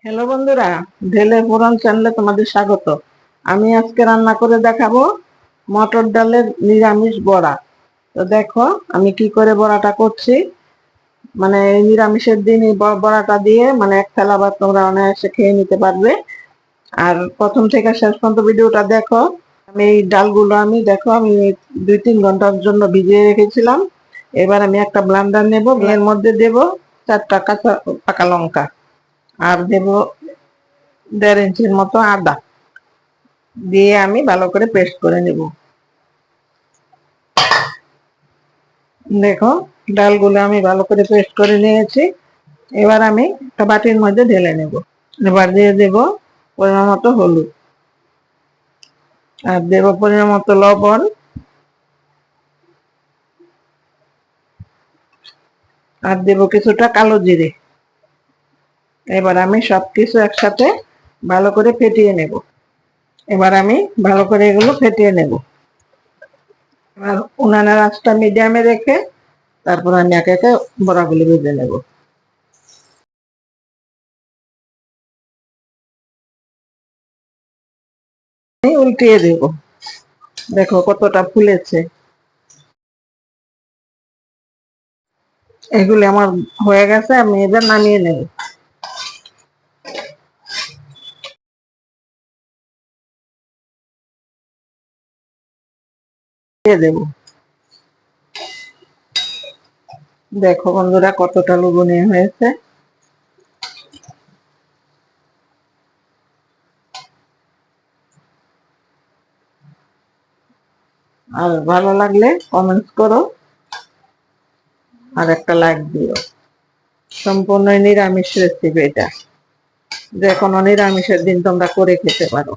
Hello বন্ধুরা, ঢেলে ফোড়ন চ্যানেলে তোমাদের স্বাগত। আমি আজকে রান্না করে দেখাবো মটর ডালের নিরামিষ বড়া। তো দেখো আমি কি করে বড়াটা করছি। মানে এই নিরামিষের দিন এই বড়াটা দিয়ে মানে এক থালা ভাত তোমরা অনায়াসে খেয়ে নিতে পারবে। আর প্রথম থেকে শেষ পর্যন্ত ভিডিওটা দেখো। আমি এই ডালগুলো দেখো আমি 2-3 ঘন্টার জন্য ভিজিয়ে রেখেছিলাম। এবার আমি একটা ব্লেন্ডার নেব, এর মধ্যে দেব 4টা কাঁচা পাকা লঙ্কা, আর দেব 1.5 ইঞ্চির মতো আদা দিয়ে আমি ভালো করে পেস্ট করে নেব। দেখো ডালগুলো আমি ভালো করে পেস্ট করে নিয়েছি। এবার আমি একটা বাটির মধ্যে ঢেলে নেব। এবার দিয়ে দেব পরিমাণ মতো হলুদ, আর দেব পরিমাণ মতো লবণ, আর দেব কিছুটা কালো জিরে। এবার আমি সবকিছু একসাথে ভালো করে ফেটিয়ে নেব। এবার আমি ভালো করে এগুলো ফেটিয়ে নেব। এবার উনানের আঁচটা মিডিয়ামে রেখে তারপর আমি একে একে বড়াগুলি ভেজে নেব। উল্টিয়ে দেব, দেখো কতটা ফুলেছে। এগুলি আমার হয়ে গেছে, আমি এবার নামিয়ে নেব। দিয়ে দেব। দেখো বন্ধুরা কতটা লোভনীয় হয়েছে। আর ভালো লাগলে কমেন্টস করো আর একটা লাইক দিও। সম্পূর্ণ নিরামিষ রেসিপি এটা, যে কোনো নিরামিষের দিন তোমরা করে খেতে পারো।